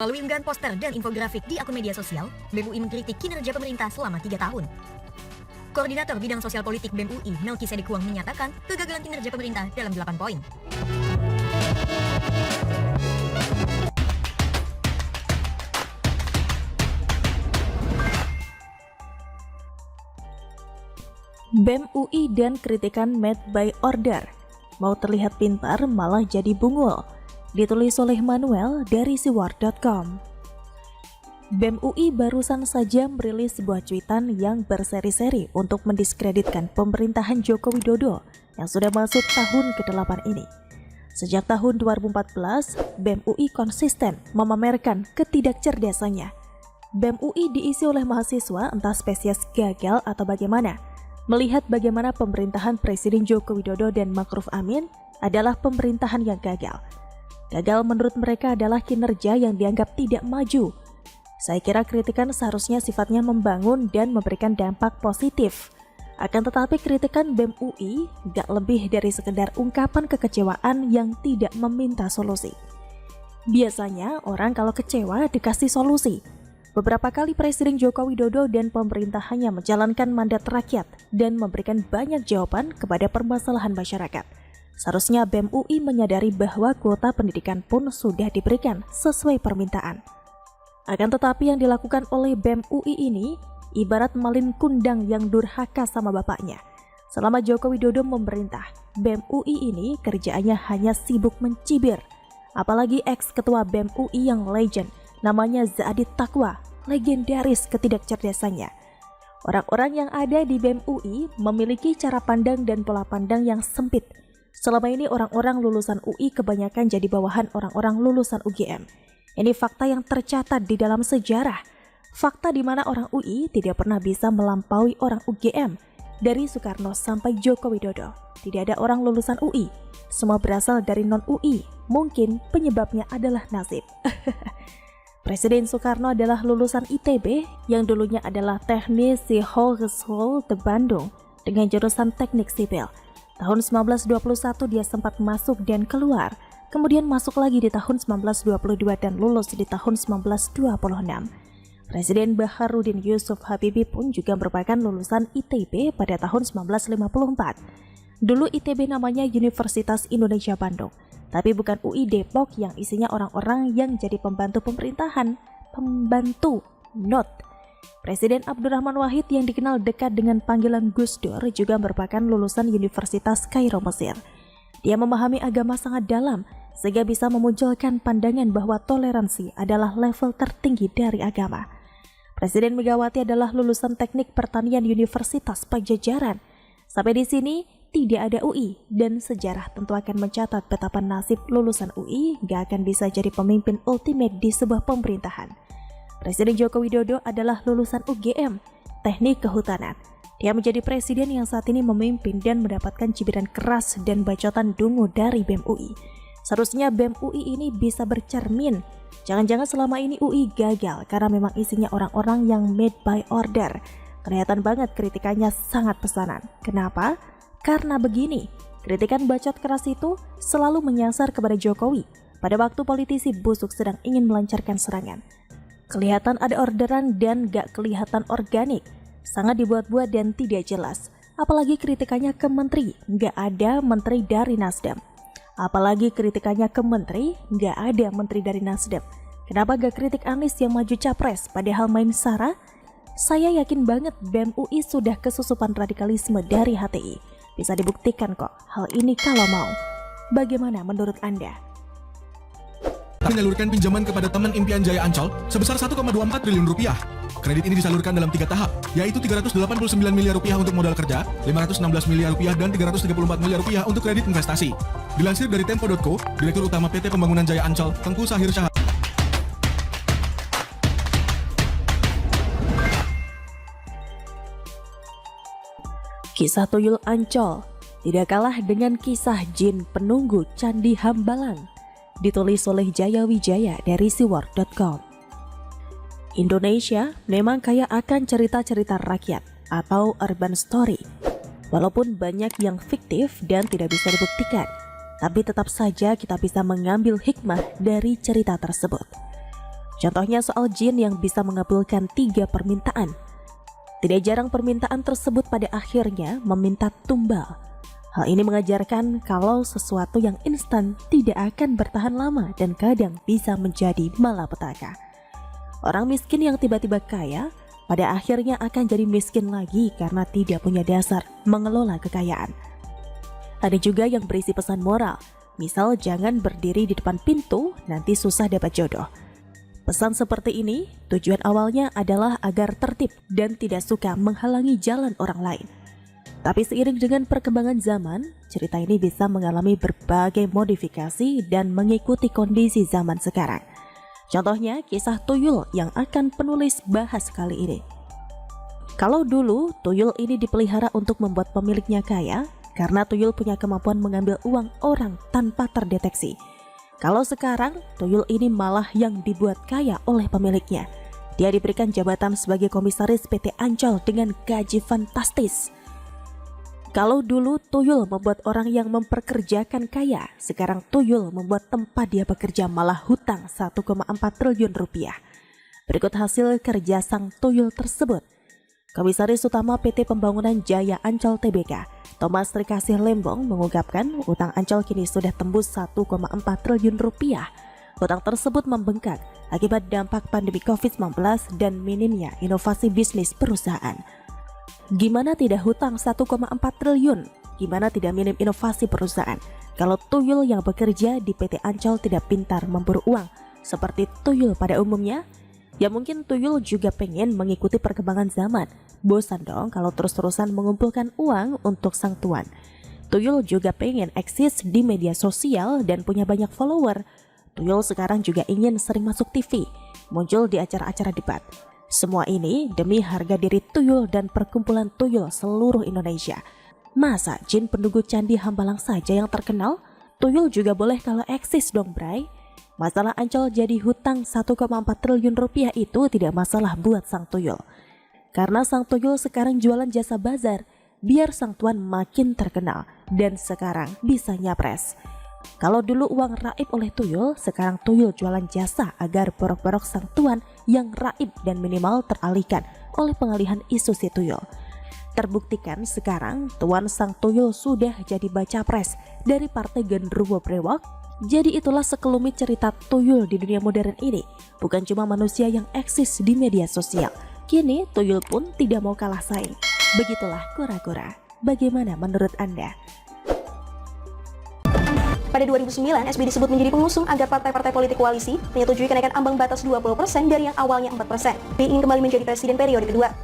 Melalui unggahan poster dan infografik di akun media sosial, BEM UI mengkritik kinerja pemerintah selama 3 tahun. Koordinator Bidang Sosial Politik BEM UI, Melkisedek Huang, menyatakan kegagalan kinerja pemerintah dalam 8 poin. BEM UI dan kritikan made by order. Mau terlihat pintar malah jadi bungul. Ditulis oleh Manuel dari siwar.com. BEM UI barusan saja merilis sebuah cuitan yang berseri-seri untuk mendiskreditkan pemerintahan Joko Widodo yang sudah masuk tahun ke-8 ini. Sejak tahun 2014, BEM UI konsisten memamerkan ketidakcerdasannya. BEM UI diisi oleh mahasiswa entah spesies gagal atau bagaimana, melihat bagaimana pemerintahan Presiden Joko Widodo dan Ma'ruf Amin adalah pemerintahan yang gagal. Gagal menurut mereka adalah kinerja yang dianggap tidak maju. Saya kira kritikan seharusnya sifatnya membangun dan memberikan dampak positif. Akan tetapi kritikan BEM UI gak lebih dari sekedar ungkapan kekecewaan yang tidak meminta solusi. Biasanya orang kalau kecewa dikasih solusi. Beberapa kali Presiden Joko Widodo dan pemerintahannya menjalankan mandat rakyat dan memberikan banyak jawaban kepada permasalahan masyarakat. Seharusnya BEM UI menyadari bahwa kuota pendidikan pun sudah diberikan sesuai permintaan. Akan tetapi yang dilakukan oleh BEM UI ini ibarat malin kundang yang durhaka sama bapaknya. Selama Joko Widodo memerintah, BEM UI ini kerjaannya hanya sibuk mencibir. Apalagi ex-ketua BEM UI yang legend, namanya Za'adit Taqwa, legendaris ketidakcerdasannya. Orang-orang yang ada di BEM UI memiliki cara pandang dan pola pandang yang sempit. Selama ini orang-orang lulusan UI kebanyakan jadi bawahan orang-orang lulusan UGM. Ini fakta yang tercatat di dalam sejarah. Fakta di mana orang UI tidak pernah bisa melampaui orang UGM. Dari Soekarno sampai Joko Widodo, tidak ada orang lulusan UI. Semua berasal dari non-UI. Mungkin penyebabnya adalah nasib. Presiden Soekarno adalah lulusan ITB yang dulunya adalah teknis di Hogeschool de Bandung dengan jurusan teknik sipil. Tahun 1921 dia sempat masuk dan keluar, kemudian masuk lagi di tahun 1922 dan lulus di tahun 1926. Presiden Baharudin Yusuf Habibie pun juga merupakan lulusan ITB pada tahun 1954. Dulu ITB namanya Universitas Indonesia Bandung, tapi bukan UI Depok yang isinya orang-orang yang jadi pembantu pemerintahan. Pembantu, not. Presiden Abdurrahman Wahid yang dikenal dekat dengan panggilan Gus Dur juga merupakan lulusan Universitas Kairo, Mesir. Dia memahami agama sangat dalam, sehingga bisa memunculkan pandangan bahwa toleransi adalah level tertinggi dari agama. Presiden Megawati adalah lulusan Teknik Pertanian Universitas Pajajaran. Sampai di sini, tidak ada UI, dan sejarah tentu akan mencatat betapa nasib lulusan UI gak akan bisa jadi pemimpin ultimate di sebuah pemerintahan. Presiden Joko Widodo adalah lulusan UGM, Teknik Kehutanan. Dia menjadi presiden yang saat ini memimpin dan mendapatkan cibiran keras dan bacotan dungu dari BEM UI. Seharusnya BEM UI ini bisa bercermin. Jangan-jangan selama ini UI gagal karena memang isinya orang-orang yang made by order. Kelihatan banget kritikannya sangat pesanan. Kenapa? Karena begini, kritikan bacot keras itu selalu menyasar kepada Jokowi pada waktu politisi busuk sedang ingin melancarkan serangan. Kelihatan ada orderan dan gak kelihatan organik, sangat dibuat-buat dan tidak jelas. Apalagi kritikannya ke menteri, gak ada menteri dari Nasdem. Apalagi kritikannya ke menteri, gak ada menteri dari Nasdem. Kenapa gak kritik Anies yang maju capres padahal main SARA? Saya yakin banget BEM UI sudah kesusupan radikalisme dari HTI. Bisa dibuktikan kok hal ini kalau mau. Bagaimana menurut Anda? Menyalurkan pinjaman kepada teman impian Jaya Ancol sebesar 1,24 triliun rupiah. Kredit ini disalurkan dalam 3 tahap, yaitu 389 miliar rupiah untuk modal kerja, 516 miliar rupiah dan 334 miliar rupiah untuk kredit investasi. Dilansir dari Tempo.co, Direktur Utama PT Pembangunan Jaya Ancol, Tengku Sahir Syah. Kisah Tuyul Ancol tidak kalah dengan kisah jin penunggu Candi Hambalang. Ditulis oleh Jaya Wijaya dari siwar.com. Indonesia memang kaya akan cerita-cerita rakyat atau urban story. Walaupun banyak yang fiktif dan tidak bisa dibuktikan, tapi tetap saja kita bisa mengambil hikmah dari cerita tersebut. Contohnya soal jin yang bisa mengabulkan 3 permintaan. Tidak jarang permintaan tersebut pada akhirnya meminta tumbal. Hal ini mengajarkan kalau sesuatu yang instan tidak akan bertahan lama dan kadang bisa menjadi malapetaka. Orang miskin yang tiba-tiba kaya pada akhirnya akan jadi miskin lagi karena tidak punya dasar mengelola kekayaan. Ada juga yang berisi pesan moral, misal jangan berdiri di depan pintu, nanti susah dapat jodoh. Pesan seperti ini tujuan awalnya adalah agar tertib dan tidak suka menghalangi jalan orang lain. Tapi seiring dengan perkembangan zaman, cerita ini bisa mengalami berbagai modifikasi dan mengikuti kondisi zaman sekarang. Contohnya kisah tuyul yang akan penulis bahas kali ini. Kalau dulu tuyul ini dipelihara untuk membuat pemiliknya kaya, karena tuyul punya kemampuan mengambil uang orang tanpa terdeteksi. Kalau sekarang, tuyul ini malah yang dibuat kaya oleh pemiliknya. Dia diberikan jabatan sebagai komisaris PT Ancol dengan gaji fantastis. Kalau dulu tuyul membuat orang yang memperkerjakan kaya, sekarang tuyul membuat tempat dia bekerja malah hutang 1,4 triliun rupiah. Berikut hasil kerja sang tuyul tersebut. Komisaris Utama PT Pembangunan Jaya Ancol Tbk, Thomas Trikasih Lembong mengungkapkan utang Ancol kini sudah tembus 1,4 triliun rupiah. Utang tersebut membengkak akibat dampak pandemi COVID-19 dan minimnya inovasi bisnis perusahaan. Gimana tidak hutang 1,4 triliun? Gimana tidak minim inovasi perusahaan? Kalau tuyul yang bekerja di PT Ancol tidak pintar memburu uang seperti tuyul pada umumnya, ya mungkin tuyul juga pengen mengikuti perkembangan zaman. Bosan dong kalau terus-terusan mengumpulkan uang untuk sang tuan. Tuyul juga pengen eksis di media sosial dan punya banyak follower. Tuyul sekarang juga ingin sering masuk TV, muncul di acara-acara debat. Semua ini demi harga diri tuyul dan perkumpulan tuyul seluruh Indonesia. Masa jin penunggu Candi Hambalang saja yang terkenal? Tuyul juga boleh kalau eksis dong, Bray. Masalah Ancol jadi hutang 1,4 triliun rupiah itu tidak masalah buat sang tuyul. Karena sang tuyul sekarang jualan jasa bazar, biar sang tuan makin terkenal dan sekarang bisa nyapres. Kalau dulu uang raib oleh tuyul, sekarang tuyul jualan jasa agar borok-borok sang tuan yang raib dan minimal teralihkan oleh pengalihan isu si tuyul. Terbuktikan sekarang tuan sang tuyul sudah jadi baca pres dari Partai Genderuwo Brewok. Jadi itulah sekelumit cerita tuyul di dunia modern ini. Bukan cuma manusia yang eksis di media sosial. Kini tuyul pun tidak mau kalah saing. Begitulah kura-kura. Bagaimana menurut Anda? Pada 2009, SB disebut menjadi pengusung agar partai-partai politik koalisi menyetujui kenaikan ambang batas 20% dari yang awalnya 4%. B ingin kembali menjadi presiden periode kedua.